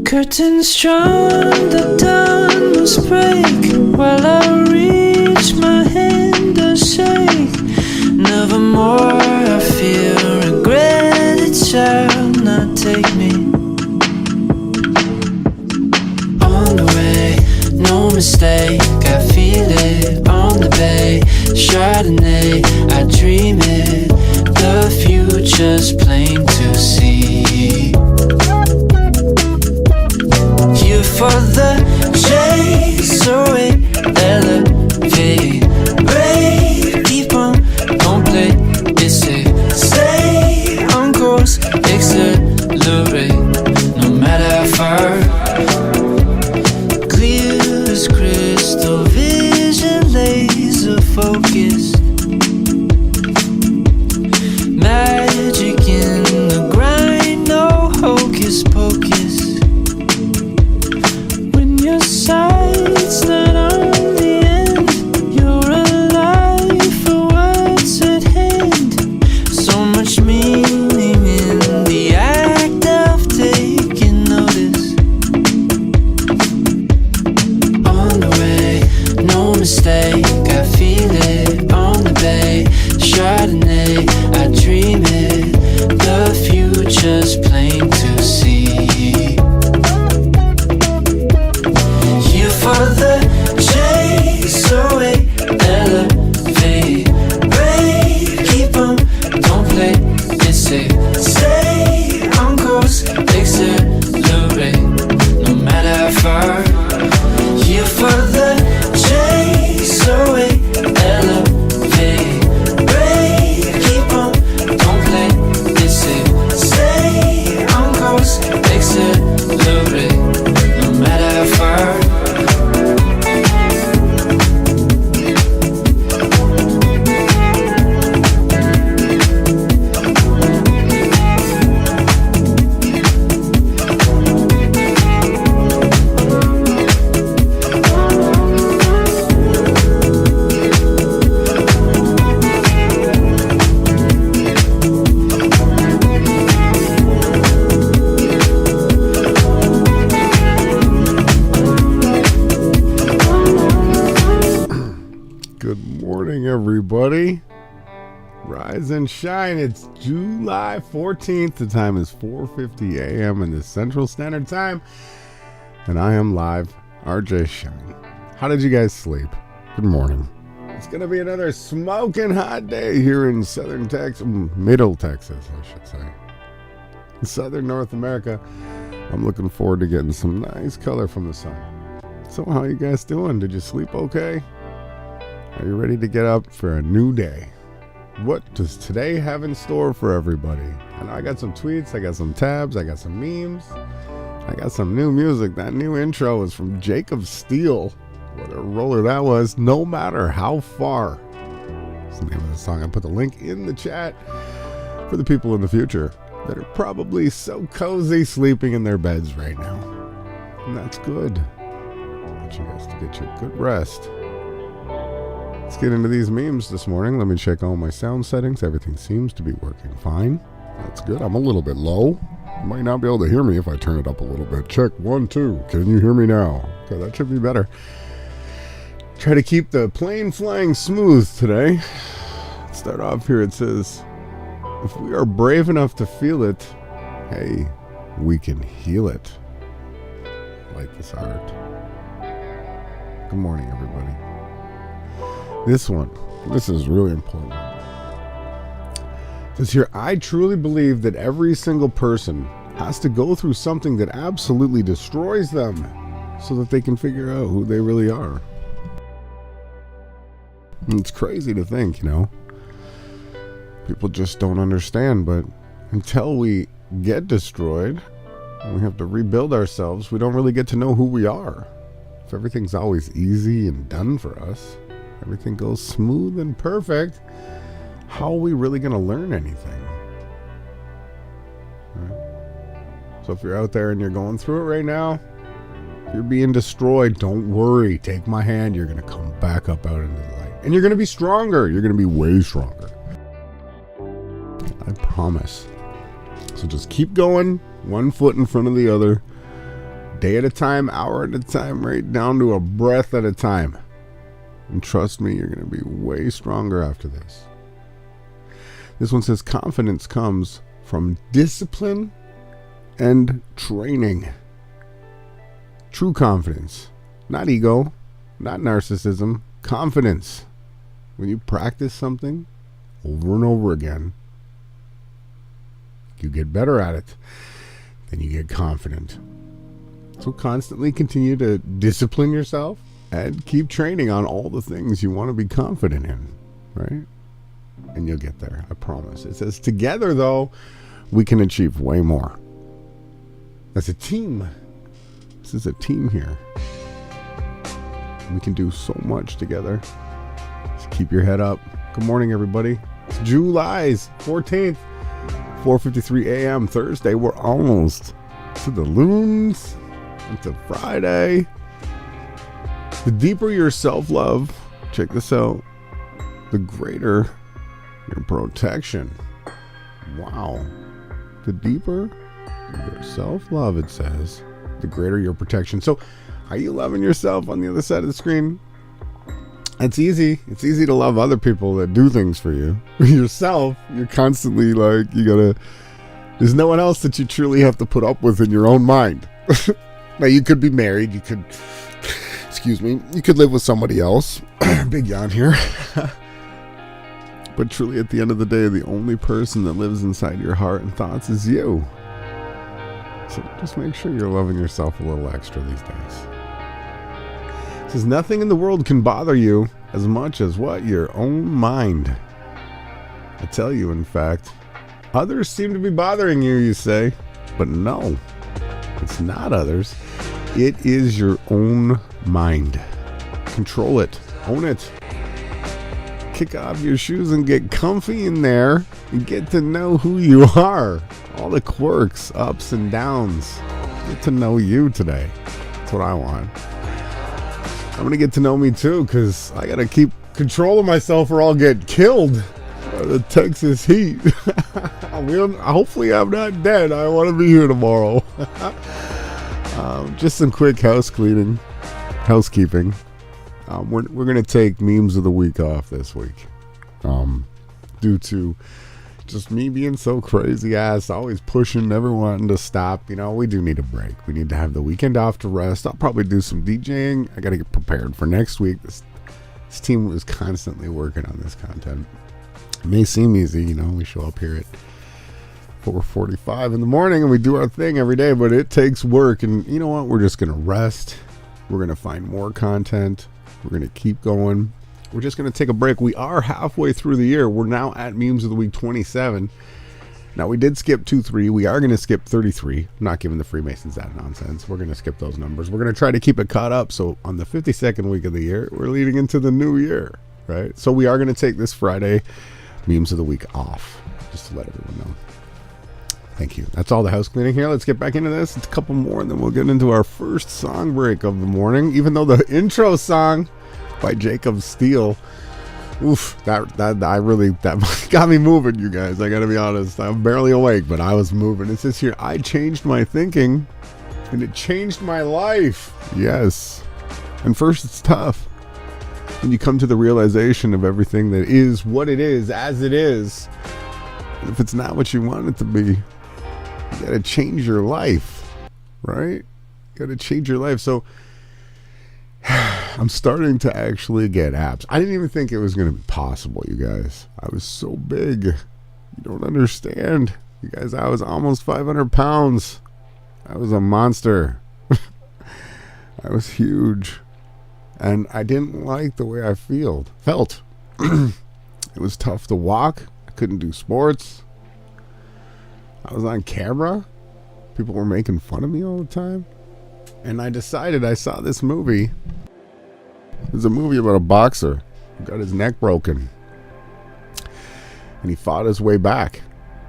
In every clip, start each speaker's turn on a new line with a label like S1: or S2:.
S1: Curtains drawn, the dawn must break, while I reach my hand to shake. Nevermore I feel regret, it shall not take me. On the way, no mistake, I feel it. On the bay, Chardonnay, I dream it. The future's plain to see. You for the chase away, elevate, brave, keep on, don't play it safe. Stay on course, accelerate, no matter how far. Clear as crystal vision, laser focused. Magic in the grind, no hocus pocus. When your sight's not on the end, you're alive for what's at hand. So much meaning in the act of taking notice. On the way, no mistake, I feel it. On the bay, Chardonnay, I dream it. The future's plain to see. You for the chase away, elevate, brave, keep on, don't play it safe. Stay on course, accelerate, no matter how far. You for the chase away, elevate, brave, keep on, don't play it safe. Stay on course, accelerate, no matter how far.
S2: Everybody, rise and shine. It's July 14th. The time is 4:50 a.m. in the Central Standard Time, and I am live, RJ Shine. How did you guys sleep? Good morning. It's gonna be another smoking hot day here in southern Texas, middle Texas, I should say, southern North America. I'm looking forward to getting some nice color from the sun. So how you guys doing? Did you sleep okay? Are you ready to get up for a new day? What does today have in store for everybody? And I got some tweets, I got some tabs, I got some memes, I got some new music. That new intro is from Jacob Steele. What a roller that was. No matter how far. That's the name of the song. I put the link in the chat for the people in the future that are probably so cozy sleeping in their beds right now. And that's good. I want you guys to get your good rest. Let's get into these memes this morning. Let me check all my sound settings. Everything seems to be working fine. That's good. I'm a little bit low. You might not be able to hear me if I turn it up a little bit. Check 1, 2. Can you hear me now? Okay, that should be better. Try to keep the plane flying smooth today. Let's start off here. It says, if we are brave enough to feel it, hey, we can heal it. I like this art. Good morning, everybody. This is really important. It says here, I truly believe that every single person has to go through something that absolutely destroys them so that they can figure out who they really are. And it's crazy to think, people just don't understand, but until we get destroyed and we have to rebuild ourselves, we don't really get to know who we are. If everything's always easy and done for us, everything goes smooth and perfect, how are we really going to learn anything? Right? So if you're out there and you're going through it right now, if you're being destroyed, don't worry. Take my hand. You're going to come back up out into the light. And you're going to be stronger. You're going to be way stronger. I promise. So just keep going, one foot in front of the other. day at a time, hour at a time, right down to a breath at a time. And trust me, you're going to be way stronger after this. This one says confidence comes from discipline and training. True confidence, not ego, not narcissism, confidence. When you practice something over and over again, you get better at it, then you get confident. So constantly continue to discipline yourself and keep training on all the things you want to be confident in, right? And you'll get there, I promise. It says together, though, we can achieve way more. As a team, this is a team here. We can do so much together. So keep your head up. Good morning, everybody. It's July 14th, 4:53 a.m. Thursday. We're almost to the loons, into Friday. The deeper your self-love, check this out, the greater your protection. Wow. The deeper your self-love, it says, the greater your protection. So are you loving yourself on the other side of the screen? It's easy. It's easy to love other people that do things for you. Yourself, you're constantly like, there's no one else that you truly have to put up with in your own mind. Now, you could be married. You could, you could live with somebody else. Big yawn here. But truly, at the end of the day, the only person that lives inside your heart and thoughts is you. So just make sure you're loving yourself a little extra these days. It says nothing in the world can bother you as much as what? Your own mind. I tell you, in fact, others seem to be bothering you, you say. But no, it's not others. It is your own mind. Control it. Own it. Kick off your shoes and get comfy in there and get to know who you are. All the quirks, ups and downs. Get to know you today. That's what I want. I'm going to get to know me too, because I got to keep control of myself or I'll get killed by the Texas heat. Hopefully I'm not dead. I want to be here tomorrow. Just some quick housekeeping. We're going to take memes of the week off this week. Due to just me being so crazy ass, always pushing, never wanting to stop. We do need a break. We need to have the weekend off to rest. I'll probably do some DJing. I got to get prepared for next week. This team was constantly working on this content. It may seem easy, we show up here at 4:45 in the morning and we do our thing every day, but it takes work. And you know what? We're just going to rest. We're going to find more content. We're going to keep going. We're just going to take a break. We are halfway through the year. We're now at Memes of the Week 27. Now, we did skip 2-3. We are going to skip 33. I'm not giving the Freemasons that nonsense. We're going to skip those numbers. We're going to try to keep it caught up. So on the 52nd week of the year, we're leading into the new year, right? So we are going to take this Friday Memes of the Week off, just to let everyone know. Thank you. That's all the house cleaning here. Let's get back into this. It's a couple more, and then we'll get into our first song break of the morning. Even though the intro song by Jacob Steele, that got me moving, you guys. I gotta be honest. I'm barely awake, but I was moving. It says here, I changed my thinking, and it changed my life. Yes. And first, it's tough. When you come to the realization of everything that is what it is, as it is, and if it's not what you want it to be, you gotta change your life, right? You gotta change your life. So I'm starting to actually get abs. I didn't even think it was going to be possible, you guys. I was so big. You don't understand. You guys, I was almost 500 pounds. I was a monster. I was huge. And I didn't like the way I felt. It was tough to walk. I couldn't do sports. I was on camera. People were making fun of me all the time. And I decided, I saw this movie. It was a movie about a boxer who got his neck broken. And he fought his way back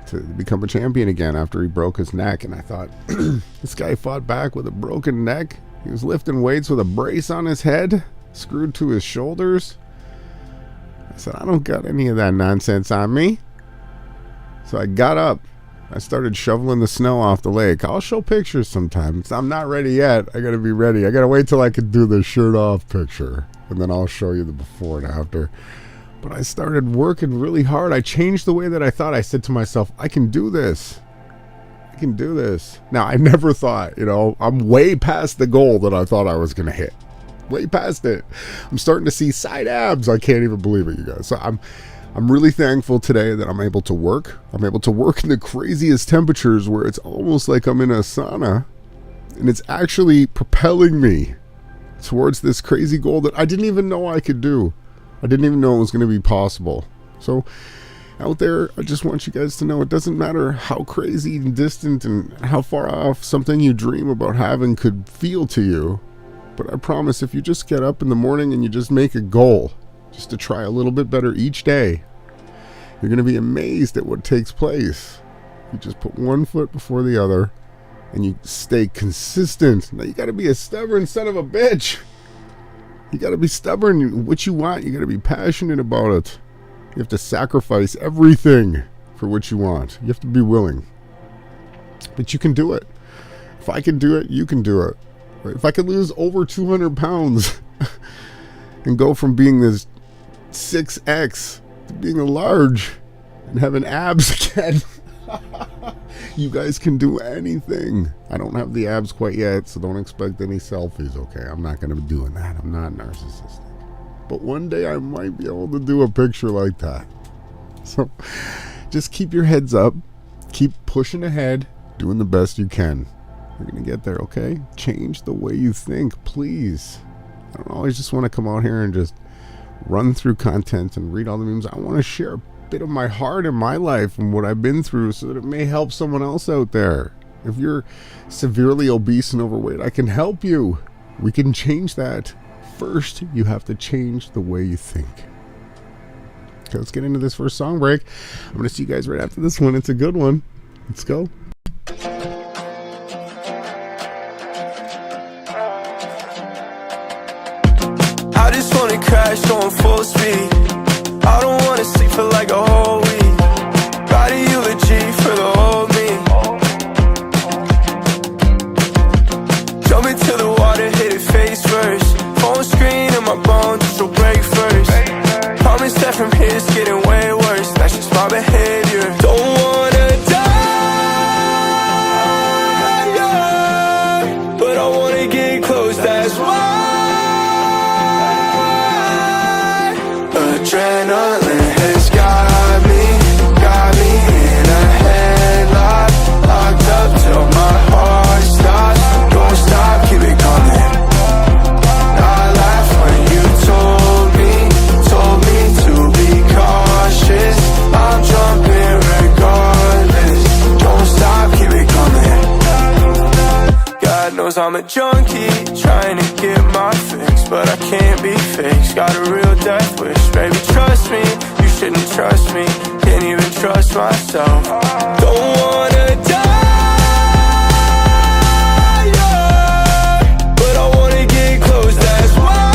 S2: to become a champion again after he broke his neck. And I thought, this guy fought back with a broken neck. He was lifting weights with a brace on his head, screwed to his shoulders. I said, I don't got any of that nonsense on me. So I got up I started shoveling the snow off the lake. I'll show pictures sometime. I'm not ready yet. I gotta be ready. I gotta wait till I can do the shirt off picture, and then I'll show you the before and after. But I started working really hard. I changed the way that I thought. I said to myself, I can do this. I can do this. Now, I never thought, I'm way past the goal that I thought I was going to hit. Way past it. I'm starting to see side abs. I can't even believe it, you guys. So I'm really thankful today that I'm able to work. I'm able to work in the craziest temperatures where it's almost like I'm in a sauna. And it's actually propelling me towards this crazy goal that I didn't even know I could do. I didn't even know it was going to be possible. So out there, I just want you guys to know it doesn't matter how crazy and distant and how far off something you dream about having could feel to you. But I promise, if you just get up in the morning and you just make a goal just to try a little bit better each day, you're going to be amazed at what takes place. You just put one foot before the other and you stay consistent. Now you got to be a stubborn son of a bitch. You got to be stubborn. What you want, you got to be passionate about it. You have to sacrifice everything for what you want. You have to be willing. But you can do it. If I can do it, you can do it. If I could lose over 200 pounds and go from being this 6X to being a large and having abs again, you guys can do anything. I don't have the abs quite yet, so don't expect any selfies, okay? I'm not going to be doing that. I'm not narcissistic. But one day I might be able to do a picture like that. So just keep your heads up. Keep pushing ahead, doing the best you can. You're going to get there, okay? Change the way you think, please. I don't always just want to come out here and just run through content and read all the memes. I want to share a bit of my heart in my life and what I've been through so that it may help someone else out there. If you're severely obese and overweight, I can help you. We can change that. First, you have to change the way you think. Okay, let's get into this first song break. I'm going to see you guys right after this one. It's a good one. Let's go.
S1: I just want to crash going full speed. I don't want to sleep for like a whole week. Write a eulogy for the old me. Jump into the water, hit it face first. Phone screen and my bones just will break first. Promise that from here it's getting way worse. That's just my behavior. Don't wanna die, yeah, but I wanna get close, that's why. Adrenaline has got me in a headlock. Locked up till my heart stops. Don't stop, keep it coming. I laughed when you told me to be cautious. I'm jumping regardless. Don't stop, keep it coming. God knows I'm a junkie, trying to get my fix, but I can't be fixed. Got a real death wish, baby, trust me. You shouldn't trust me, can't even trust myself. Don't wanna die, yeah, but I wanna get close, that's why.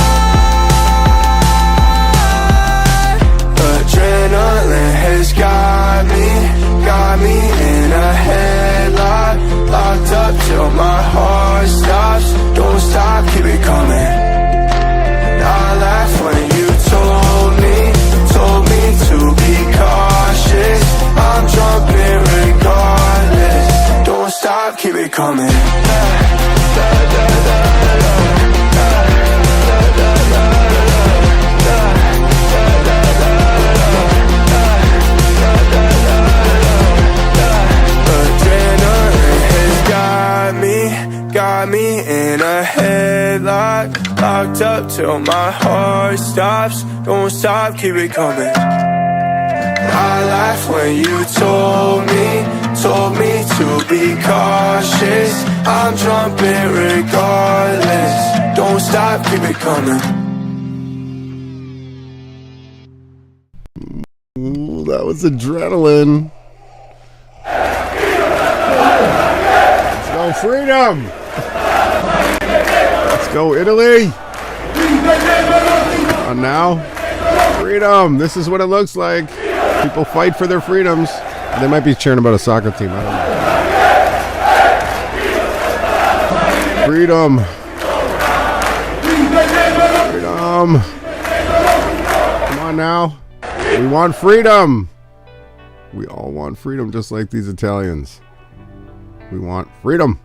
S1: Adrenaline has got me in a headlock. Locked up till my heart stops. Don't stop, keep it coming. I laughed when you told me to be cautious. I'm jumping regardless. Don't stop, keep it coming. Adrenaline has got me in a headlock. Locked up till my heart stops. Don't stop, keep it coming. I laughed when you told me to be cautious. I'm jumping regardless. Don't stop, keep it coming.
S2: Ooh, that was adrenaline. Let's go, freedom. Let's go, Italy. And now, freedom. This is what it looks like. People fight for their freedoms. They might be cheering about a soccer team. I don't know. Freedom. Freedom. Come on now. We want freedom. We all want freedom, just like these Italians. We want freedom.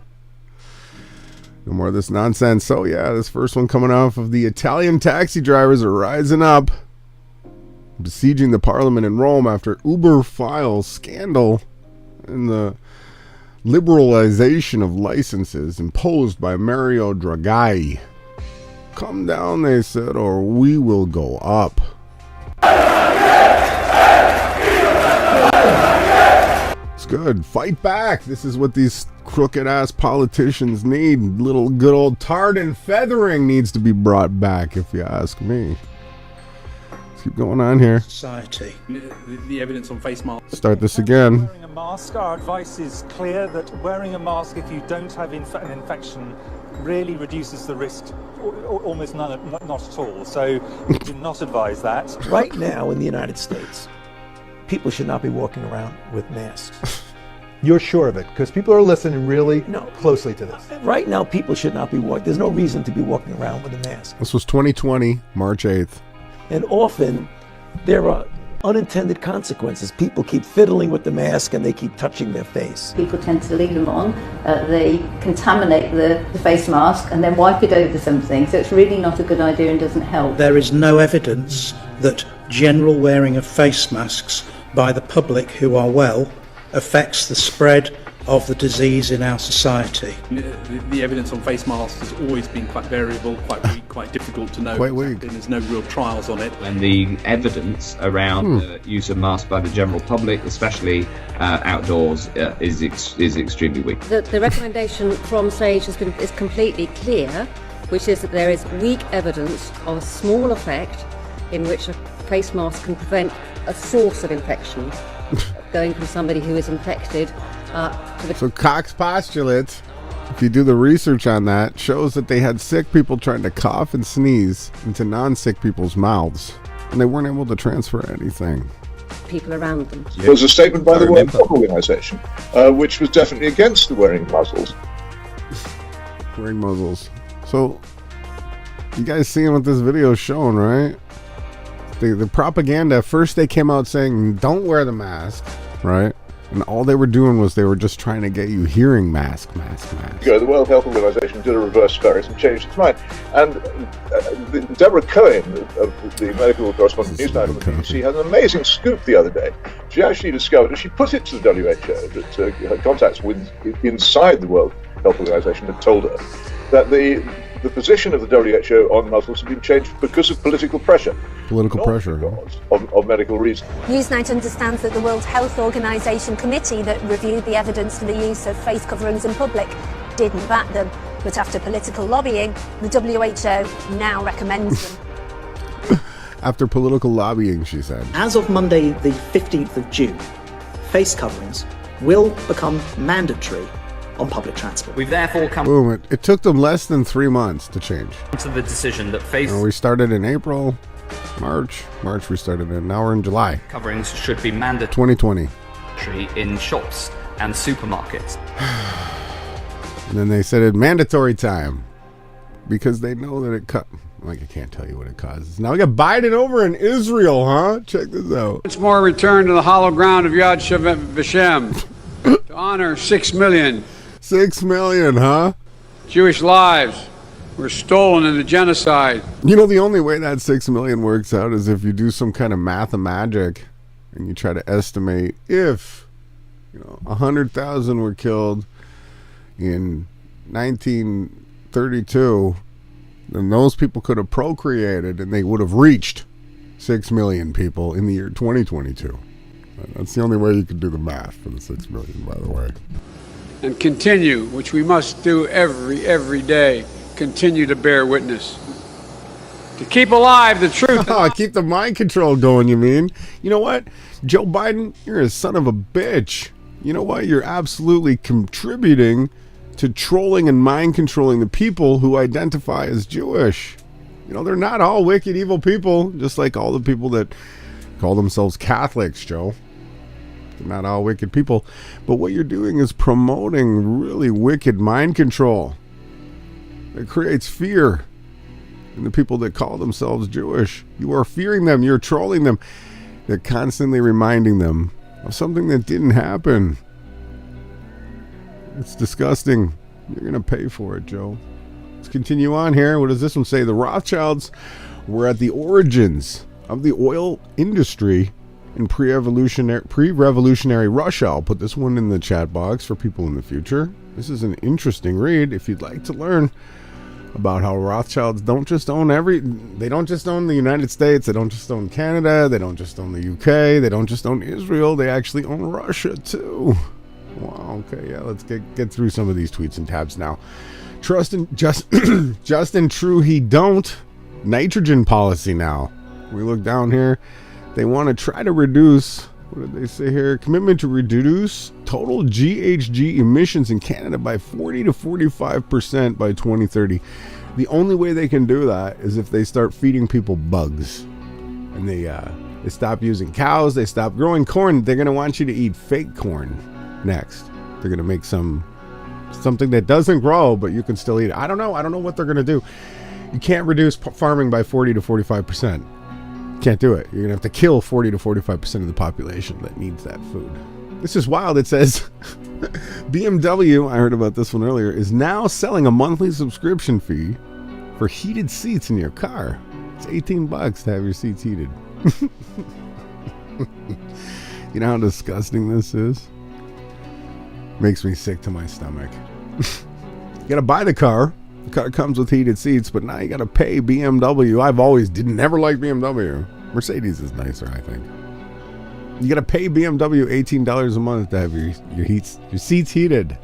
S2: No more of this nonsense. So yeah, this first one coming off of the Italian taxi drivers are rising up, besieging the parliament in Rome after Uber files scandal and the liberalization of licenses imposed by Mario Draghi. Come down, they said, or we will go up. It's good. Fight back. This is what these crooked ass politicians need. Little good old tarred and feathering needs to be brought back, if you ask me. Let's keep going on here.
S3: Society. The evidence on face masks.
S2: Start this again.
S4: Wearing a mask, our advice is clear that wearing a mask if you don't have an infection really reduces the risk, almost not at all. So we do not advise that.
S5: Right now in the United States, people should not be walking around with masks.
S6: You're sure of it? Because people are listening really closely to this.
S5: Right now, people should not be walking. There's no reason to be walking around with a mask.
S2: This was 2020, March 8th.
S5: And often, there are unintended consequences. People keep fiddling with the mask and they keep touching their face.
S7: People tend to leave them on. They contaminate the face mask and then wipe it over something. So it's really not a good idea and doesn't help.
S3: There is no evidence that general wearing of face masks by the public who are well affects the spread of the disease in our society. The evidence on face masks has always been quite variable, quite weak, quite difficult to know.
S2: Quite weak.
S3: There's no real trials on it.
S8: And the evidence around the use of masks by the general public, especially outdoors, is extremely weak.
S9: The recommendation from SAGE is completely clear, which is that there is weak evidence of a small effect in which a face mask can prevent a source of infection going from somebody who is infected to the...
S2: So Cox postulate, if you do the research on that, shows that they had sick people trying to cough and sneeze into non-sick people's mouths, and they weren't able to transfer anything.
S9: People around them.
S10: There was a statement by the World Health Organization, which was definitely against the wearing of muzzles.
S2: Wearing muzzles. So, you guys seeing what this video is showing, right? The propaganda, first they came out saying, don't wear the mask, right? And all they were doing was they were just trying to get you hearing mask.
S10: The World Health Organization did a reverse ferret and changed its mind. And Deborah Cohen, of the medical correspondent news network from the BBC, had an amazing scoop the other day. She actually discovered, and she put it to the WHO, that her contacts inside the World Health Organization had told her that the position of the WHO on muzzles had been changed because of political pressure. Of medical reasons.
S11: Newsnight understands that the World Health Organization committee that reviewed the evidence for the use of face coverings in public didn't back them, but after political lobbying, the WHO now recommends them.
S2: After political lobbying, she said.
S12: As of Monday, the 15th of June, face coverings will become mandatory on public transport.
S13: We've therefore come...
S2: Boom, it took them less than 3 months to change.
S13: ...to the decision that face...
S2: we started in April, March we started in, now we're in July.
S13: Coverings should be mandatory
S2: 2020.
S13: in shops and supermarkets.
S2: And then they said it mandatory time because they know that it I can't tell you what it causes. Now we got Biden over in Israel, huh? Check this out.
S14: It's more return to the hollow ground of Yad Vashem to honor 6 million.
S2: 6 million, huh?
S14: Jewish lives were stolen in the genocide.
S2: You know, the only way that 6 million works out is if you do some kind of math and magic and you try to estimate if 100,000 were killed in 1932, then those people could have procreated and they would have reached 6 million people in the year 2022. That's the only way you could do the math for the 6 million, by the way.
S14: And continue, which we must do every day, continue to bear witness. To keep alive the truth.
S2: Keep the mind control going, you mean? You know what? Joe Biden, you're a son of a bitch. You know what? You're absolutely contributing to trolling and mind controlling the people who identify as Jewish. They're not all wicked, evil people, just like all the people that call themselves Catholics, Joe. They're not all wicked people. But what you're doing is promoting really wicked mind control. It creates fear in the people that call themselves Jewish. You are fearing them. You're trolling them. They're constantly reminding them of something that didn't happen. It's disgusting. You're going to pay for it, Joe. Let's continue on here. What does this one say? The Rothschilds were at the origins of the oil industry in pre-revolutionary Russia. I'll put this one in the chat box for people in the future. This is an interesting read if you'd like to learn about how Rothschilds don't just own they don't just own the United States, they don't just own Canada, they don't just own the UK, they don't just own Israel, they actually own Russia too. Wow, okay, yeah, let's get through some of these tweets and tabs now. Just and true he don't. Nitrogen policy now. We look down here, they want to try to reduce, what did they say here? Commitment to reduce total GHG emissions in Canada by 40 to 45% by 2030. The only way they can do that is if they start feeding people bugs. And they stop using cows, they stop growing corn. They're going to want you to eat fake corn next. They're going to make something that doesn't grow, but you can still eat it. I don't know what they're going to do. You can't reduce farming by 40 to 45%. Can't do it. You're gonna have to kill 40 to 45% of the population that needs that food. This is wild. It says BMW, I heard about this one earlier, is now selling a monthly subscription fee for heated seats in your car. It's $18 to have your seats heated. You know how disgusting this is? Makes me sick to my stomach. You gotta buy the car. The car comes with heated seats, but now you got to pay BMW. Never liked BMW. Mercedes is nicer, I think. You got to pay BMW $18 a month to have your seats heated.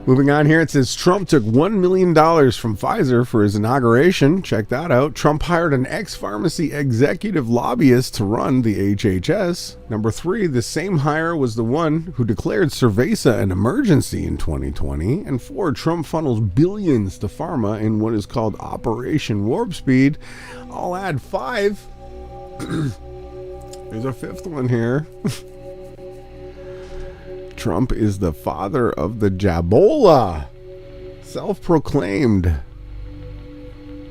S2: Moving on here, it says Trump took $1 million from Pfizer for his inauguration. Check that out. Trump hired an ex-pharmacy executive lobbyist to run the HHS. Number 3, the same hire was the one who declared Cerveza an emergency in 2020. And 4, Trump funnels billions to pharma in what is called Operation Warp Speed. I'll add 5. There's a 5th one here. Trump is the father of the Jabola. Self-proclaimed.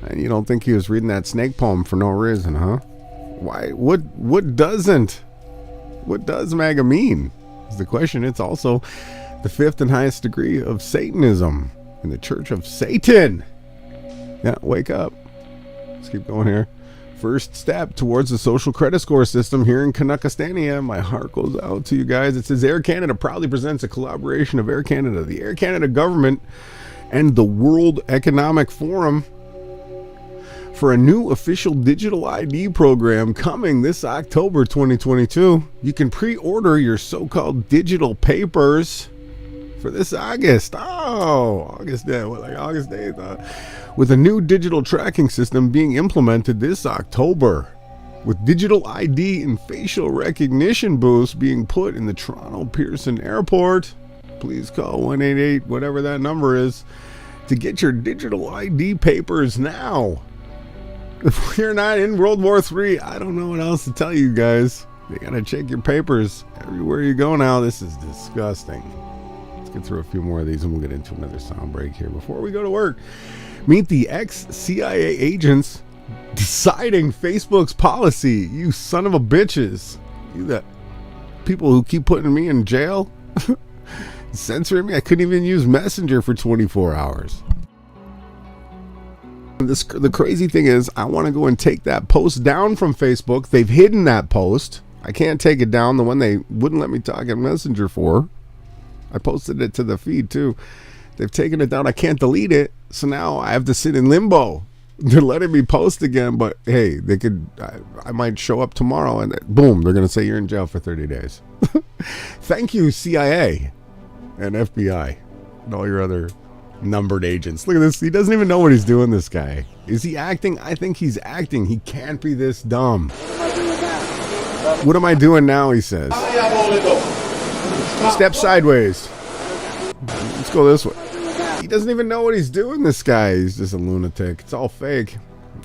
S2: And you don't think he was reading that snake poem for no reason, huh? Why? What doesn't? What does MAGA mean? Is the question. It's also the 5th and highest degree of Satanism in the Church of Satan. Yeah, wake up. Let's keep going here. First step towards the social credit score system here in Canuckastania. My heart goes out to you guys. It says Air Canada proudly presents a collaboration of Air Canada, the Air Canada government, and the World Economic Forum for a new official digital ID program coming this October 2022. You can pre-order your so-called digital papers for this August. August 8th. With a new digital tracking system being implemented this October. With digital ID and facial recognition booths being put in the Toronto Pearson Airport. Please call 188, whatever that number is, to get your digital ID papers now. If we're not in World War III, I don't know what else to tell you guys. You gotta check your papers everywhere you go now. This is disgusting. Let's get through a few more of these and we'll get into another sound break here before we go to work. Meet the ex-CIA agents deciding Facebook's policy. You son of a bitches. You that people who keep putting me in jail, censoring me. I couldn't even use Messenger for 24 hours. The crazy thing is, I want to go and take that post down from Facebook. They've hidden that post. I can't take it down. The one they wouldn't let me talk in Messenger for. I posted it to the feed too. They've taken it down. I can't delete it. So now I have to sit in limbo. They're letting me post again, but hey, they could. I might show up tomorrow and boom, they're going to say you're in jail for 30 days. Thank you, CIA and FBI and all your other numbered agents. Look at this. He doesn't even know what he's doing, this guy. Is he acting? I think he's acting. He can't be this dumb. What am I doing now, he says. Step sideways. Let's go this way. He doesn't even know what he's doing, this guy. He's just a lunatic. It's all fake.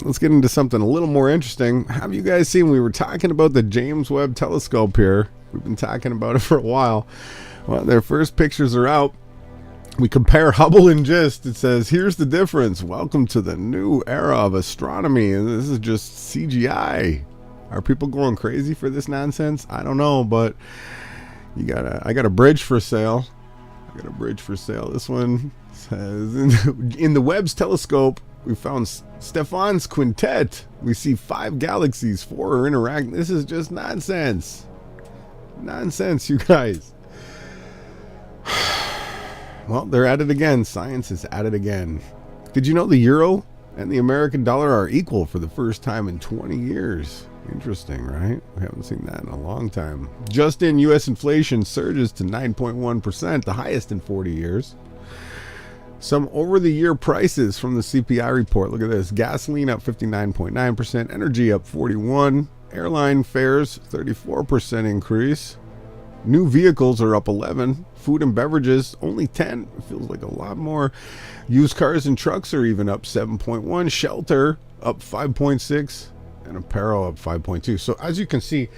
S2: let's get into something a little more interesting. Have you guys seen, we were talking about the James Webb Telescope here. We've been talking about it for a while. Well, their first pictures are out. We compare Hubble and GIST. It says, here's the difference. Welcome to the new era of astronomy. And this is just CGI. Are people going crazy for this nonsense? I don't know, but I got a bridge for sale. This one says, in the Webb's telescope, we found Stephan's quintet. We see 5 galaxies, 4 are interacting. This is just nonsense. Nonsense, you guys. Well, they're at it again. Science is at it again. Did you know the euro and the American dollar are equal for the first time in 20 years? Interesting, right? We haven't seen that in a long time. Just in, U.S. inflation surges to 9.1%, the highest in 40 years. Some over-the-year prices from the CPI report. Look at this. Gasoline up 59.9%, energy up 41%, airline fares 34% increase. New vehicles are up 11%, food and beverages only 10%. It feels like a lot more. Used cars and trucks are even up 7.1%, shelter up 5.6%, and apparel up 5.2%. So as you can see,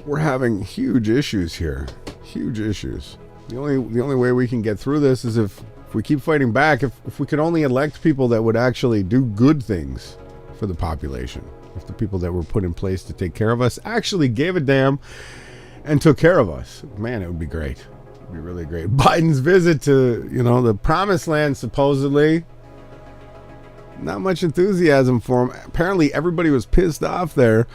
S2: we're having huge issues here. Huge issues. The only way we can get through this is if we keep fighting back, if we could only elect people that would actually do good things for the population. If the people that were put in place to take care of us actually gave a damn and took care of us, man, it would be great. It would be really great. Biden's visit to, the promised land, supposedly. Not much enthusiasm for him. Apparently everybody was pissed off there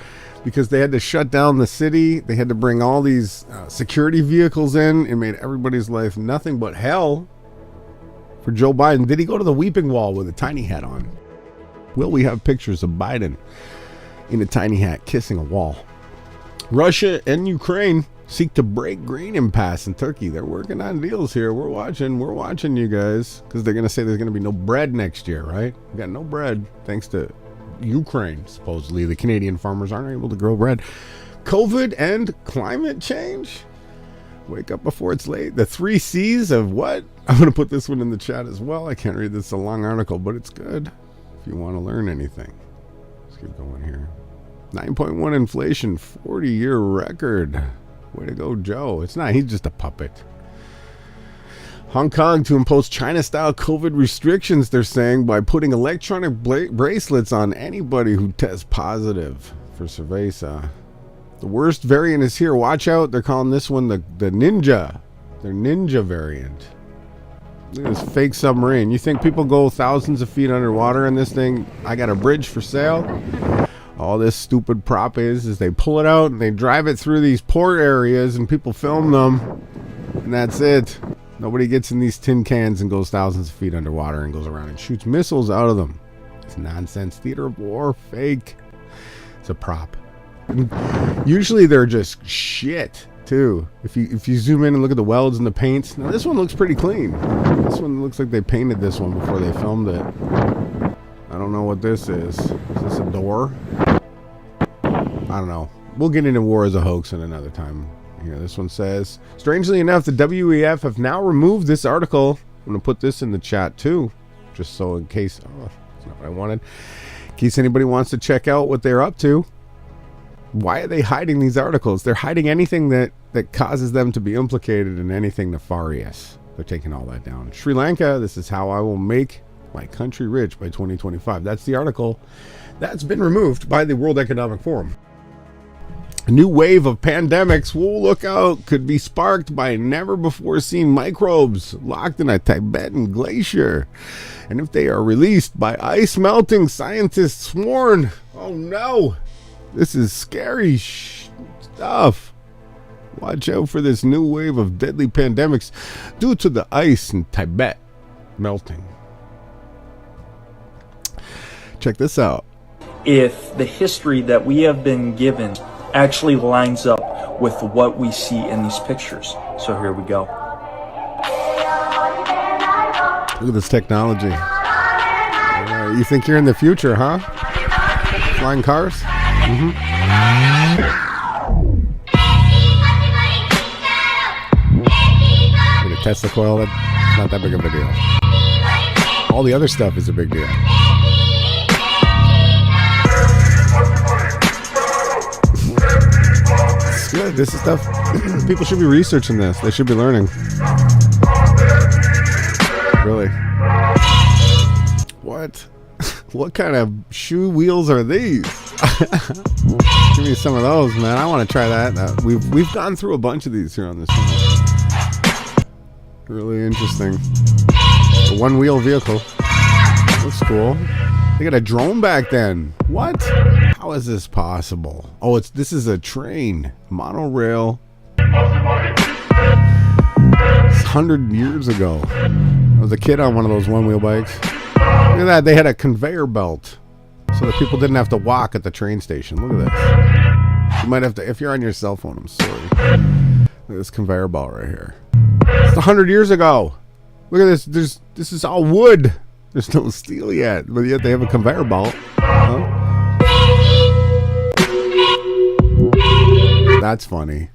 S2: because they had to shut down the city. They had to bring all these security vehicles in. It made everybody's life nothing but hell for Joe Biden. Did he go to the weeping wall with a tiny hat on? Will we have pictures of Biden in a tiny hat kissing a wall? Russia and Ukraine seek to break grain impasse in Turkey. They're working on deals here. We're watching you guys, because they're going to say there's going to be no bread next year, right? We got no bread thanks to Ukraine, supposedly. The Canadian farmers aren't able to grow bread. COVID and climate change? Wake up before it's late. The 3 C's of what? I'm going to put this one in the chat as well. I can't read this. It's a long article, but it's good if you want to learn anything. Let's keep going here. 9.1 inflation, 40-year record. Way to go, Joe. It's not, he's just a puppet. Hong Kong to impose China-style COVID restrictions, they're saying, by putting electronic bracelets on anybody who tests positive for cerveza. The worst variant is here. Watch out. They're calling this one the Ninja. Their Ninja variant. Look at this fake submarine. You think people go thousands of feet underwater in this thing? I got a bridge for sale. All this stupid prop is they pull it out and they drive it through these port areas and people film them. And that's it. Nobody gets in these tin cans and goes thousands of feet underwater and goes around and shoots missiles out of them. It's nonsense. Theater of war. Fake. It's a prop. Usually they're just shit too. If you zoom in and look at the welds and the paints. Now this one looks pretty clean. This one looks like they painted this one before they filmed it. I don't know what this is. Is this a door? I don't know. We'll get into war as a hoax in another time. Here, this one says, strangely enough, the WEF have now removed this article. I'm going to put this in the chat too, just so in case, that's not what I wanted. In case anybody wants to check out what they're up to. Why are they hiding these articles? They're hiding anything that causes them to be implicated in anything nefarious. They're taking all that down. Sri Lanka, this is how I will make my country rich by 2025. That's the article that's been removed by the World Economic Forum. A new wave of pandemics, whoa, look out, could be sparked by never before seen microbes locked in a Tibetan glacier. And if they are released by ice melting, scientists warn. Oh no, this is scary stuff. Watch out for this new wave of deadly pandemics due to the ice in Tibet melting. Check this out.
S15: If the history that we have been given actually lines up with what we see in these pictures. So here we go.
S2: Look at this technology. You think you're in the future, huh? Flying cars? Mm-hmm. With a Tesla coil, that's not that big of a deal. All the other stuff is a big deal. It's good. This is stuff people should be researching this. They should be learning. Really. What? What kind of shoe wheels are these? Give me some of those, man. I want to try that. We've gone through a bunch of these here on this channel. Really interesting. A one-wheel vehicle. Looks cool. They got a drone back then. What? How is this possible? Oh, this is a train. Monorail. 100 years ago. I was a kid on one of those one-wheel bikes. Look at that. They had a conveyor belt so that people didn't have to walk at the train station. Look at this. You might have to, if you're on your cell phone, I'm sorry. Look at this conveyor belt right here. It's 100 years ago. Look at this. This is all wood. There's no steel yet, but yet they have a conveyor belt. Huh? That's funny.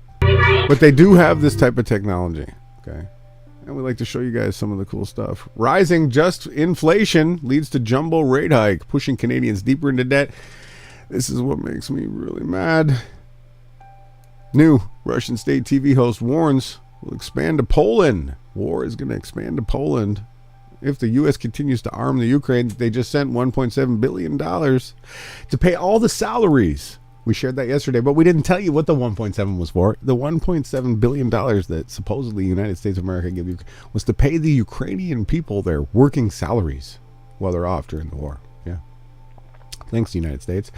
S2: But they do have this type of technology. Okay. And we like to show you guys some of the cool stuff. Rising just inflation leads to jumbo rate hike, pushing Canadians deeper into debt. This is what makes me really mad. New Russian state TV host warns will expand to Poland. War is going to expand to Poland. If the U.S. continues to arm the Ukraine, they just sent $1.7 billion to pay all the salaries. We shared that yesterday, but we didn't tell you what the 1.7 was for. The $1.7 billion that supposedly the United States of America gave you was to pay the Ukrainian people their working salaries while they're off during the war. Yeah. Thanks, United States.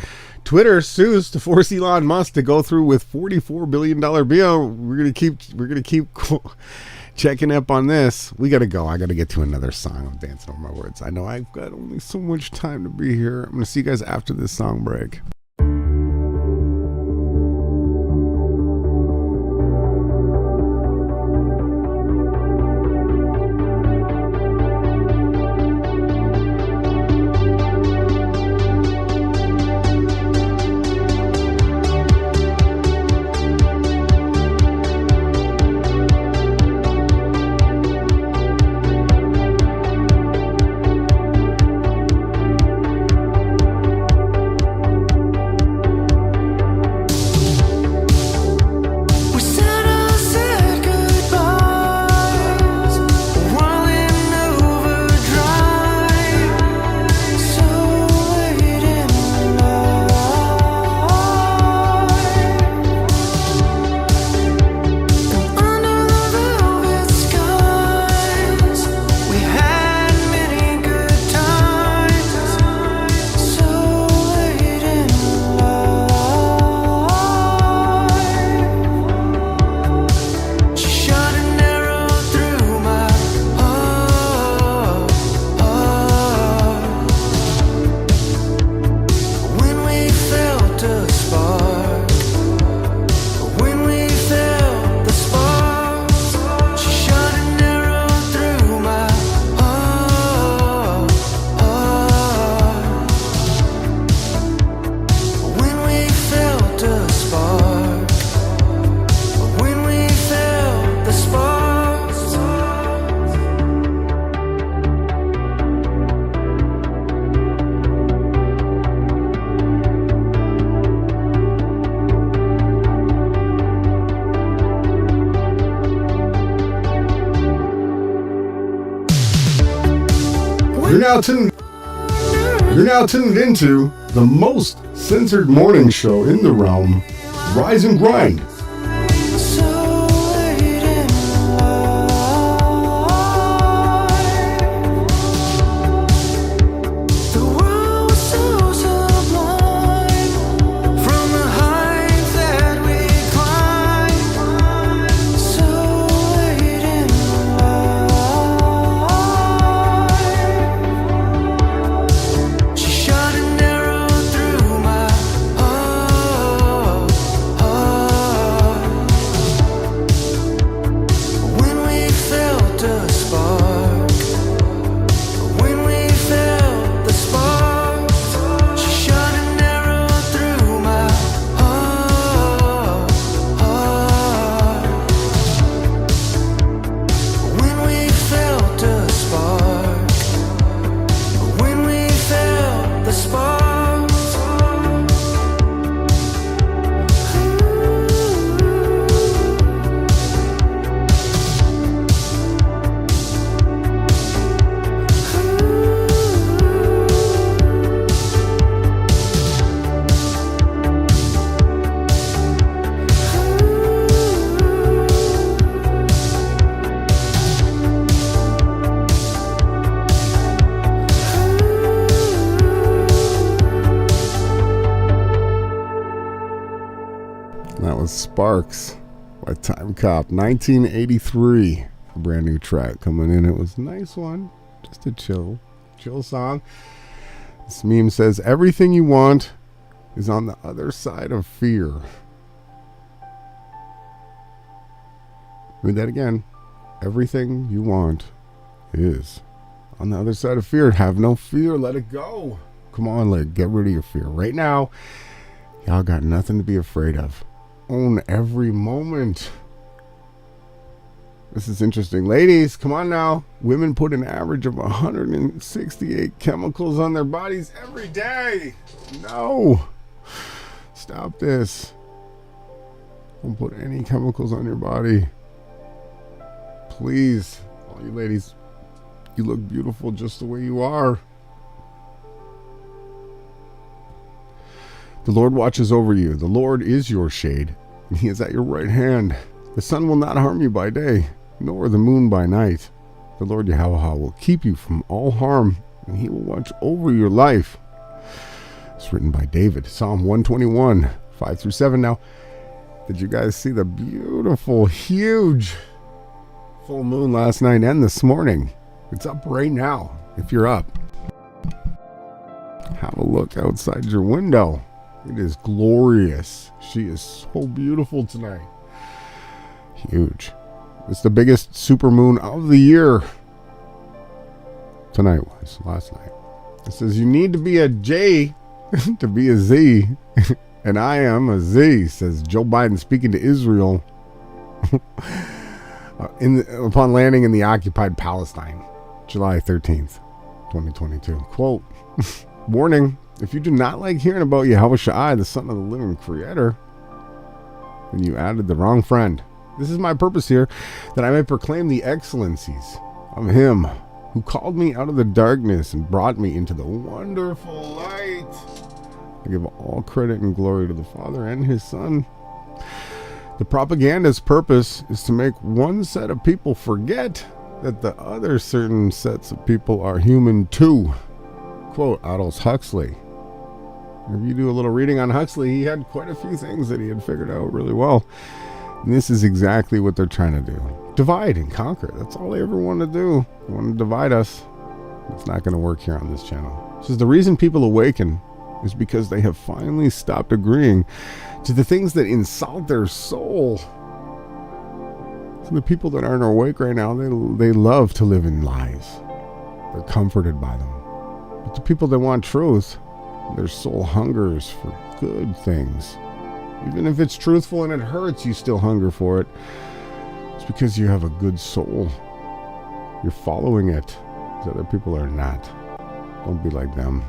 S2: Twitter sues to force Elon Musk to go through with $44 billion bill. We're gonna keep checking up on this. We gotta go. I gotta get to another song. I'm dancing over my words. I know I've got only so much time to be here. I'm gonna see you guys after this song break. You're now tuned into the most censored morning show in the realm, Rise and Grind. was Sparks by Time Cop, 1983. A brand new track coming in. It was a nice one. Just a chill song. This meme says, everything you want is on the other side of fear. Read that again. Everything you want is on the other side of fear. Have no fear. Let it go. Come on, get rid of your fear. Right now, y'all got nothing to be afraid of. Own every moment. This is interesting. Ladies, come on now. Women put an average of 168 chemicals on their bodies every day. No. Stop this. Don't put any chemicals on your body. Please. All you ladies, you look beautiful just the way you are. The Lord watches over you. The Lord is your shade, and he is at your right hand. The sun will not harm you by day, nor the moon by night. The Lord Yahawah will keep you from all harm, and he will watch over your life. It's written by David, Psalm 121, 5-7. Now, did you guys see the beautiful, huge full moon last night and this morning? It's up right now, if you're up. Have a look outside your window. It is glorious. She is so beautiful tonight. Huge. It's the biggest supermoon of the year. Tonight was, last night. It says you need to be a J to be a Z. And I am a Z, says Joe Biden speaking to Israel upon landing in the occupied Palestine, July 13th, 2022. Quote, warning, if you do not like hearing about Yahawahashai, the Son of the Living Creator, then you added the wrong friend. This is my purpose here, that I may proclaim the excellencies of him who called me out of the darkness and brought me into the wonderful light. I give all credit and glory to the Father and his Son. The propagandist's purpose is to make one set of people forget that the other certain sets of people are human too. Quote, Aldous Huxley. If you do a little reading on Huxley, he had quite a few things that he had figured out really well. And this is exactly what they're trying to do. Divide and conquer. That's all they ever want to do. They want to divide us. It's not going to work here on this channel. It says the reason people awaken is because they have finally stopped agreeing to the things that insult their soul. So the people that aren't awake right now, they love to live in lies. They're comforted by them. But the people that want truth, their soul hungers for good things. Even if it's truthful and it hurts, you still hunger for it. It's because you have a good soul. You're following it. These other people are not. Don't be like them.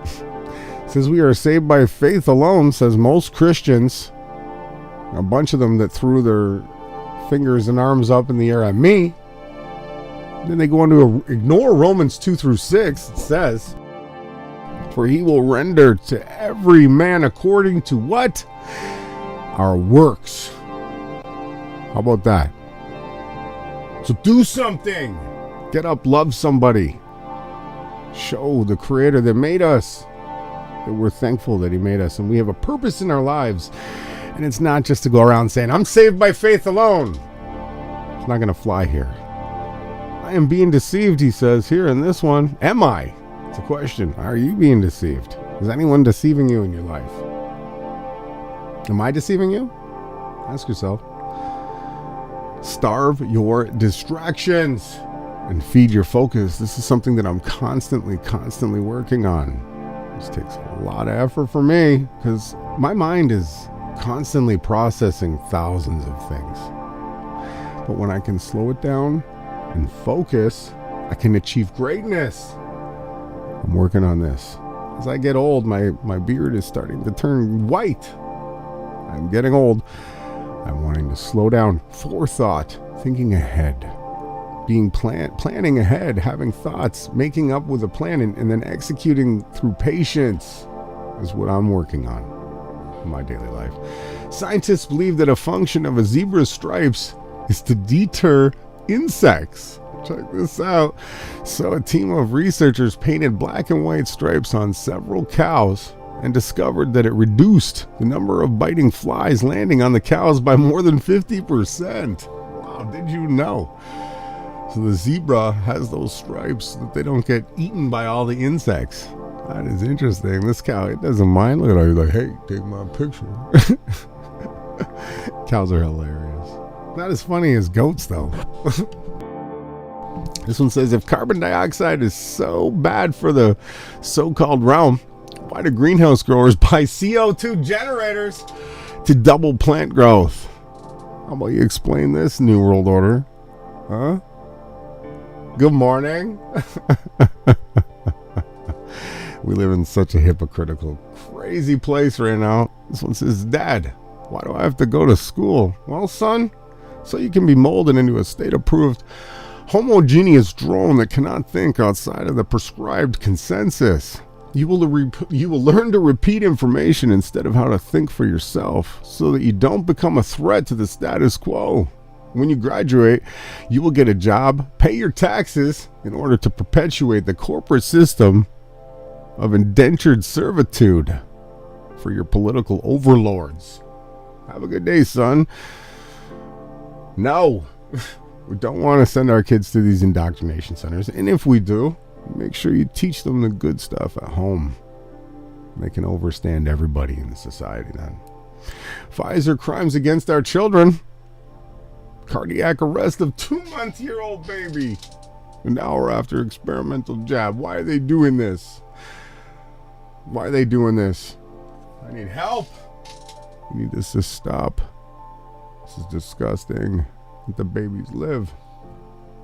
S2: It says we are saved by faith alone, says most Christians. A bunch of them that threw their fingers and arms up in the air at me. Then they go on to ignore Romans 2-6. It says, for he will render to every man according to what? Our works. How about that? So do something. Get up, love somebody. Show the Creator that made us that we're thankful that he made us and we have a purpose in our lives. And it's not just to go around saying, I'm saved by faith alone. It's not going to fly here. I am being deceived, he says here in this one. Am I? It's a question. Are you being deceived? Is anyone deceiving you in your life? Am I deceiving you? Ask yourself. Starve your distractions and feed your focus. This is something that I'm constantly working on. This takes a lot of effort for me because my mind is constantly processing thousands of things. But when I can slow it down and focus, I can achieve greatness. I'm working on this. As I get old, my beard is starting to turn white. I'm getting old. I'm wanting to slow down. Forethought, thinking ahead, planning ahead, having thoughts, making up with a plan, and then executing through patience is what I'm working on in my daily life. Scientists believe that a function of a zebra's stripes is to deter insects. Check this out. So a team of researchers painted black and white stripes on several cows and discovered that it reduced the number of biting flies landing on the cows by more than 50%. Wow, did you know? So the zebra has those stripes so that they don't get eaten by all the insects. That is interesting. This cow, it doesn't mind. Look at her. He's like, hey, take my picture. Cows are hilarious. Not as funny as goats, though. This one says, if carbon dioxide is so bad for the so-called realm, why do greenhouse growers buy CO2 generators to double plant growth? How about you explain this, New World Order? Huh? Good morning. We live in such a hypocritical, crazy place right now. This one says, Dad, why do I have to go to school? Well, son, so you can be molded into a state-approved homogeneous drone that cannot think outside of the prescribed consensus. You will learn to repeat information instead of how to think for yourself so that you don't become a threat to the status quo. When you graduate, you will get a job, pay your taxes in order to perpetuate the corporate system of indentured servitude for your political overlords. Have a good day, son. No, we don't want to send our kids to these indoctrination centers. And if we do, make sure you teach them the good stuff at home. They can overstand everybody in the society then. Pfizer crimes against our children. Cardiac arrest of 2-month-old baby an hour after experimental jab. Why are they doing this? Why are they doing this? I need help. We need this to stop. This is disgusting. Let the babies live.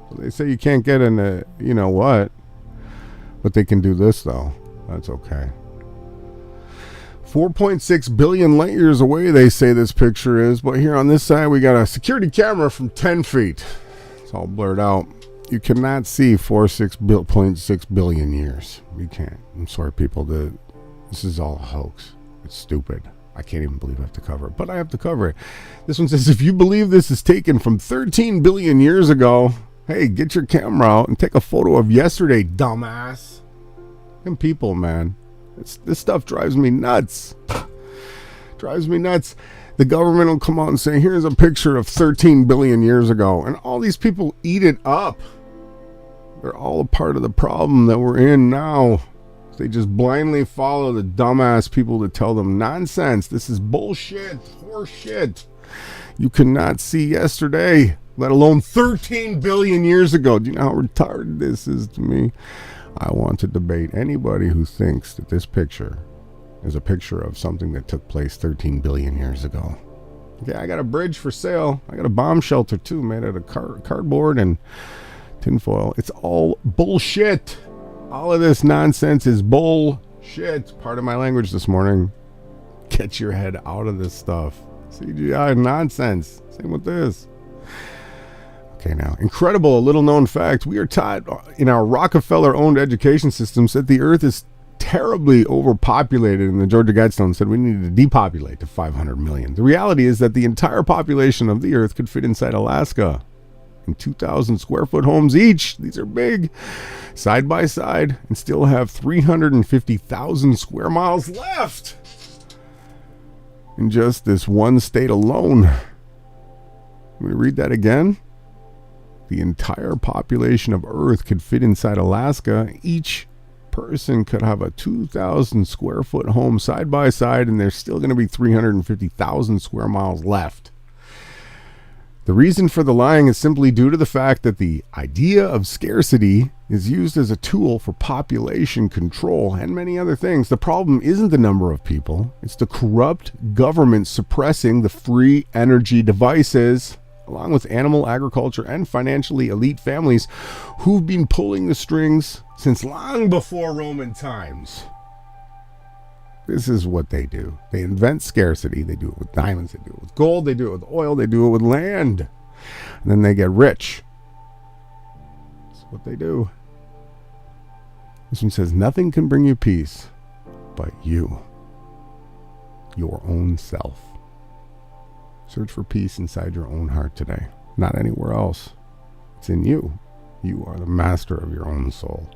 S2: So they say you can't get in a, you know what? But they can do this though. That's okay. 4.6 billion light years away, they say this picture is. But here on this side, we got a security camera from 10 feet. It's all blurred out. You cannot see 4.6 billion years. You can't. I'm sorry, people. This is all a hoax. It's stupid. I can't even believe I have to cover it. But I have to cover it. This one says, if you believe this is taken from 13 billion years ago, hey, get your camera out and take a photo of yesterday, dumbass. And people, man. This stuff drives me nuts. Drives me nuts. The government will come out and say, here's a picture of 13 billion years ago. And all these people eat it up. They're all a part of the problem that we're in now. They just blindly follow the dumbass people to tell them nonsense. This is bullshit, horse shit. You cannot see yesterday, let alone 13 billion years ago. Do you know how retarded this is to me? I want to debate anybody who thinks that this picture is a picture of something that took place 13 billion years ago. Okay, I got a bridge for sale. I got a bomb shelter too, made out of cardboard and tinfoil. It's all bullshit. All of this nonsense is bullshit. Part of my language this morning. Get your head out of this stuff. CGI nonsense. Same with this. Okay, now, incredible, a little known fact. We are taught in our Rockefeller-owned education systems that the Earth is terribly overpopulated, and the Georgia Guidestone said we needed to depopulate to 500 million. The reality is that the entire population of the Earth could fit inside Alaska. In 2,000 square foot homes each. These are big, side by side, and still have 350,000 square miles left in just this one state alone. Let me read that again. The entire population of Earth could fit inside Alaska. Each person could have a 2,000 square foot home side by side, and there's still going to be 350,000 square miles left. The reason for the lying is simply due to the fact that the idea of scarcity is used as a tool for population control and many other things. The problem isn't the number of people. It's the corrupt government suppressing the free energy devices, along with animal agriculture and financially elite families who've been pulling the strings since long before Roman times. This is what they do. They invent scarcity. They do it with diamonds. They do it with gold. They do it with oil. They do it with land. And then they get rich. That's what they do. This one says, nothing can bring you peace but you. Your own self. Search for peace inside your own heart today. Not anywhere else. It's in you. You are the master of your own soul.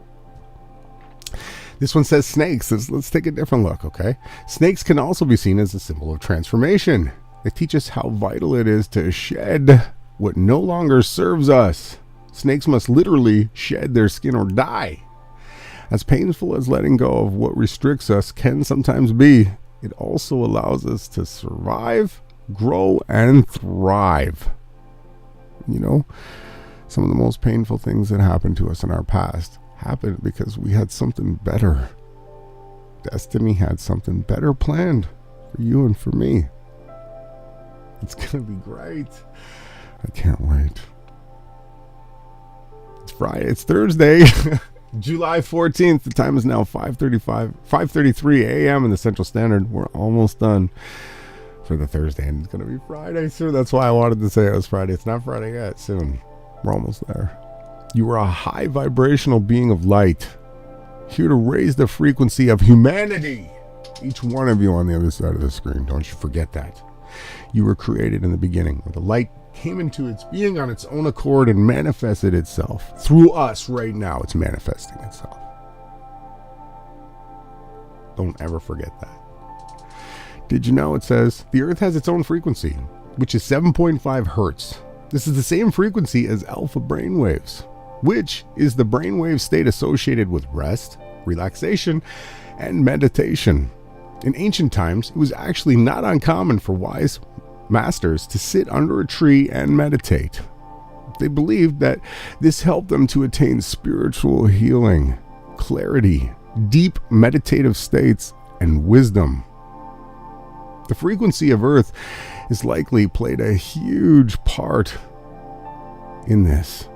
S2: This one says snakes. Let's take a different look, okay? Snakes can also be seen as a symbol of transformation. They teach us how vital it is to shed what no longer serves us. Snakes must literally shed their skin or die. As painful as letting go of what restricts us can sometimes be, it also allows us to survive, grow, and thrive. You know, some of the most painful things that happened to us in our past happened because we had something better. Destiny had something better planned for you and for me. It's gonna be great. I can't wait. It's Friday. It's Thursday, July 14th. The time is now 5:33 a.m. in the Central Standard. We're almost done for the Thursday, and it's gonna be Friday soon. That's why I wanted to say it was Friday. It's not Friday yet. Soon. We're almost there. You are a high vibrational being of light, here to raise the frequency of humanity. Each one of you on the other side of the screen. Don't you forget that. You were created in the beginning, where the light came into its being on its own accord and manifested itself. Through us right now, it's manifesting itself. Don't ever forget that. Did you know it says the Earth has its own frequency, which is 7.5 hertz. This is the same frequency as alpha brainwaves, which is the brainwave state associated with rest, relaxation, and meditation. In ancient times, it was actually not uncommon for wise masters to sit under a tree and meditate. They believed that this helped them to attain spiritual healing, clarity, deep meditative states, and wisdom. The frequency of Earth has likely played a huge part in this.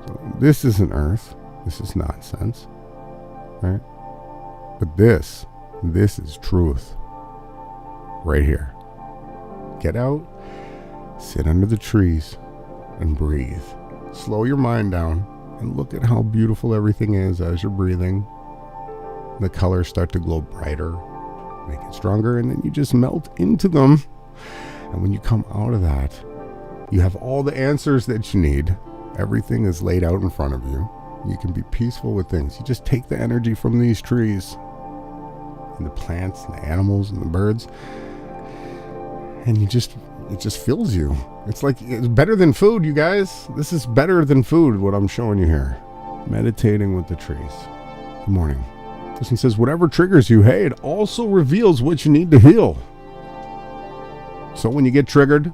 S2: So this isn't Earth. This is nonsense, right? But this is truth right here. Get out, sit under the trees, and breathe. Slow your mind down and look at how beautiful everything is as you're breathing. The colors start to glow brighter, make it stronger, and then you just melt into them. And when you come out of that, you have all the answers that you need. Everything is laid out in front of you. You can be peaceful with things. You just take the energy from these trees and the plants and the animals and the birds, and it just fills you. It's like, it's better than food, you guys. This is better than food, what I'm showing you here. Meditating with the trees. Good morning. This one says, whatever triggers you, hey, it also reveals what you need to heal. So when you get triggered,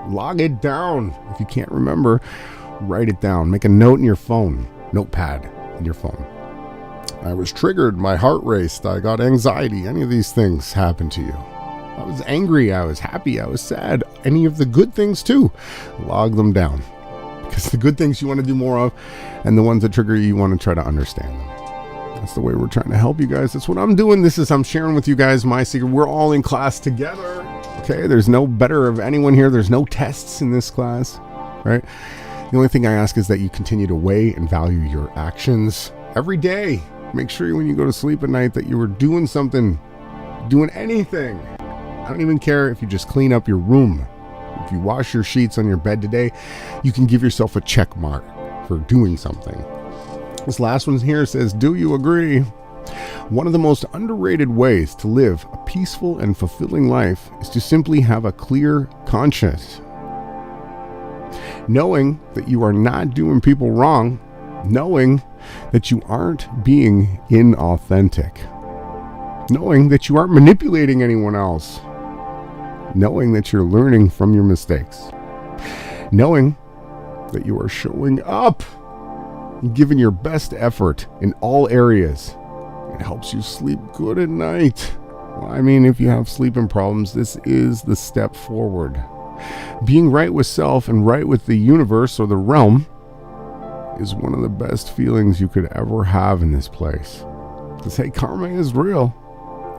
S2: log it down. If you can't remember, write it down. Make a note in your phone, notepad in your phone. I was triggered, my heart raced, I got anxiety. Any of these things happen to you? I was angry, I was happy, I was sad. Any of the good things too. Log them down. Because the good things you want to do more of, and the ones that trigger you want to try to understand them. That's the way we're trying to help you guys. That's what I'm doing. I'm sharing with you guys my secret. We're all in class together. Okay, there's no better of anyone here. There's no tests in this class, right? The only thing I ask is that you continue to weigh and value your actions every day. Make sure when you go to sleep at night that you were doing something, doing anything. I don't even care if you just clean up your room. If you wash your sheets on your bed today, you can give yourself a check mark for doing something. This last one here says, do you agree? One of the most underrated ways to live a peaceful and fulfilling life is to simply have a clear conscience. Knowing that you are not doing people wrong, knowing that you aren't being inauthentic, knowing that you aren't manipulating anyone else, knowing that you're learning from your mistakes, knowing that you are showing up and giving your best effort in all areas. It helps you sleep good at night. Well, I mean, if you have sleeping problems, this is the step forward. Being right with self and right with the universe or the realm is one of the best feelings you could ever have in this place. Because, hey, karma is real.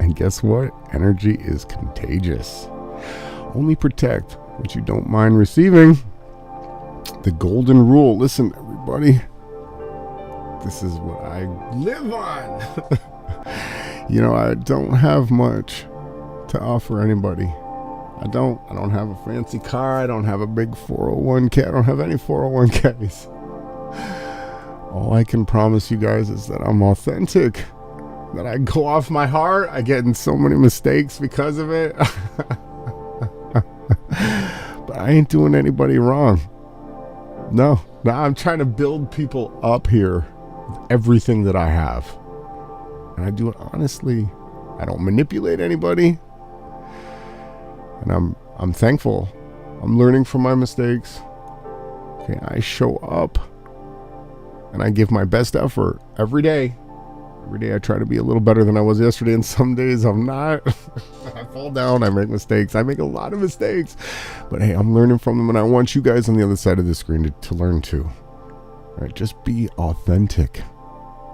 S2: And guess what? Energy is contagious. Only protect what you don't mind receiving. The golden rule. Listen, everybody. This is what I live on. You know, I don't have much to offer anybody. I don't have a fancy car. I don't have a big 401k. I don't have any 401ks. All I can promise you guys is that I'm authentic, that I go off my heart. I get in so many mistakes because of it. But I ain't doing anybody wrong. No, I'm trying to build people up here with everything that I have. And I do it honestly. I don't manipulate anybody. And I'm thankful. I'm learning from my mistakes. Okay, I show up and I give my best effort every day. Every day I try to be a little better than I was yesterday, and some days I'm not. I fall down, I make mistakes. I make a lot of mistakes. But hey, I'm learning from them, and I want you guys on the other side of the screen to learn too. All right, just be authentic.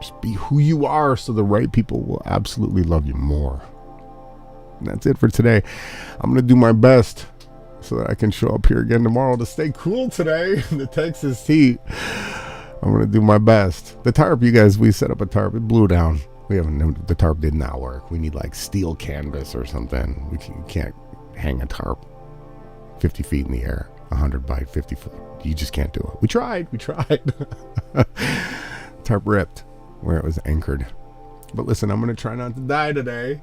S2: Just be who you are, so the right people will absolutely love you more. And that's it for today. I'm going to do my best so that I can show up here again tomorrow to stay cool today in the Texas heat. I'm going to do my best. The tarp, you guys, we set up a tarp. It blew down. The tarp did not work. We need like steel canvas or something. We can't hang a tarp 50 feet in the air, 100 by 50 foot. You just can't do it. We tried. Tarp ripped where it was anchored. But listen, I'm going to try not to die today.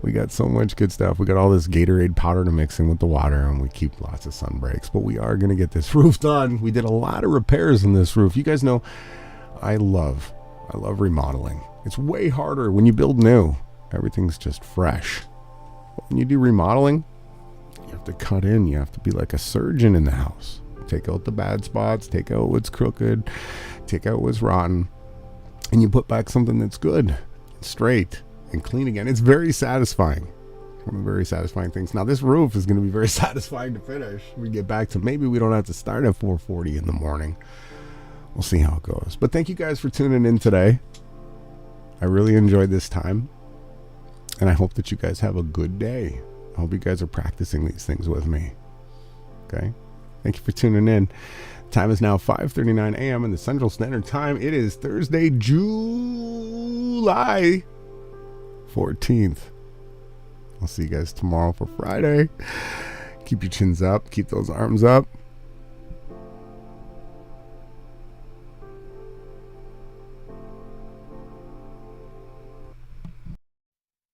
S2: We got so much good stuff. We got all this Gatorade powder to mix in with the water, and we keep lots of sun breaks. But we are going to get this roof done. We did a lot of repairs in this roof. You guys know I love remodeling. It's way harder when you build new. Everything's just fresh. When you do remodeling, you have to cut in. You have to be like a surgeon in the house. Take out the bad spots. Take out what's crooked. Take out what's rotten. And you put back something that's good, straight, and clean again. It's very satisfying. One of the very satisfying things. Now this roof is going to be very satisfying to finish. We get back to, maybe we don't have to start at 4:40 in the morning. We'll see how it goes. But thank you guys for tuning in today. I really enjoyed this time, and I hope that you guys have a good day. I hope you guys are practicing these things with me. Okay, thank you for tuning in. Time is now 5:39 a.m. in the Central Standard Time. It is Thursday, July 14th. I'll see you guys tomorrow for Friday. Keep your chins up. Keep those arms up.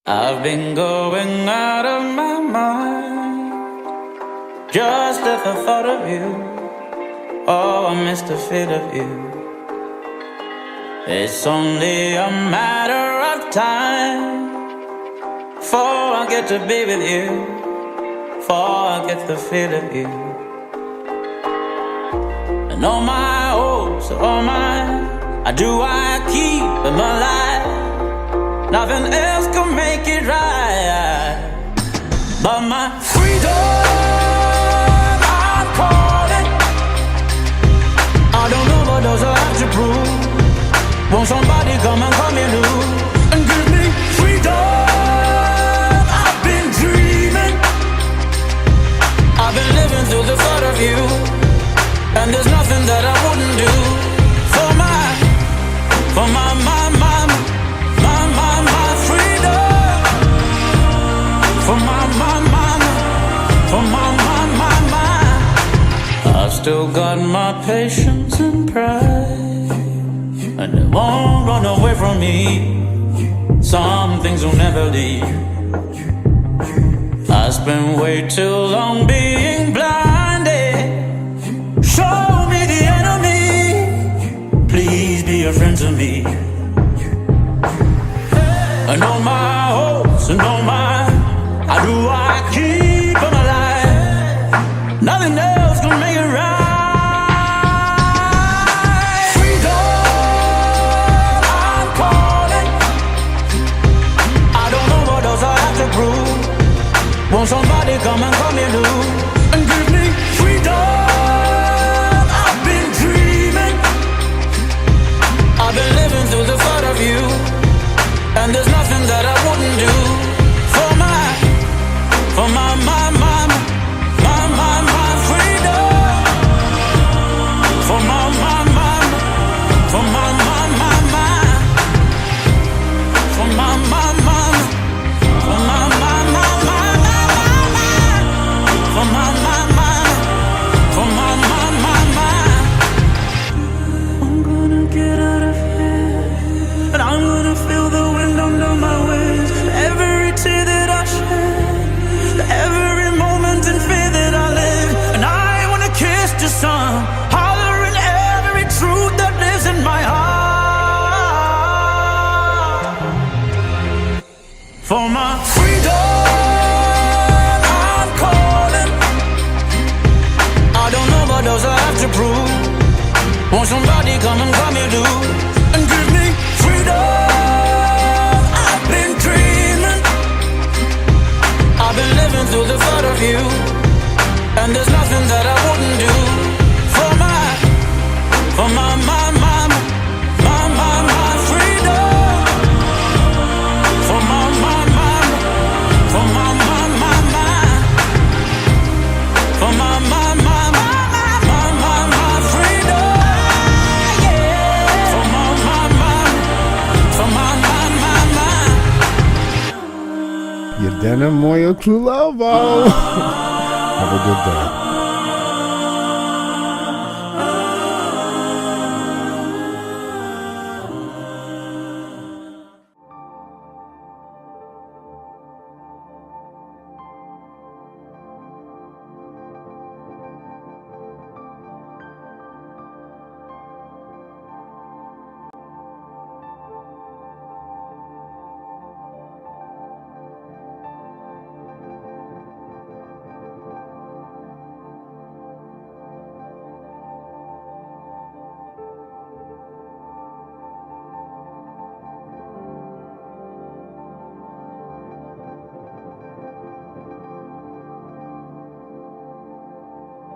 S1: I've been going out of my mind just at the thought of you. Oh, I miss the feel of you. It's only a matter of time before I get to be with you, before I get the feel of you. And all my hopes are all mine. I keep them alive. Nothing else can make it right. But my freedom, I'm calling. I don't know what those I have to prove. Won't somebody come and call me loose and give me freedom? I've been dreaming. I've been living through the thought of you, and there's nothing that I wouldn't do for my freedom. For my I've still got my patience and pride, and they won't run away from me. Some things will never leave. I spent way too long being blinded. Show me the enemy. Please be a friend to me. And all my hopes and all my I keep them alive. Nothing else can make it right. Won't somebody come and call me loose and give me freedom? I've been dreaming. I've been living through the thought of you, and there's nothing that I wouldn't do for get out of here. And I'm gonna feel the wind under my wings. Every tear that I shed, every moment in fear that I live. And I wanna kiss the sun, hollering every truth that lives in my heart. For my freedom, I'm calling. I don't know what else I have to prove. Won't somebody come and come you do and give me freedom? I've been dreaming, I've been living through the thought of you, and there's nothing that I wouldn't do for my freedom. For my
S2: Jedyne moje królowo. Have a good day.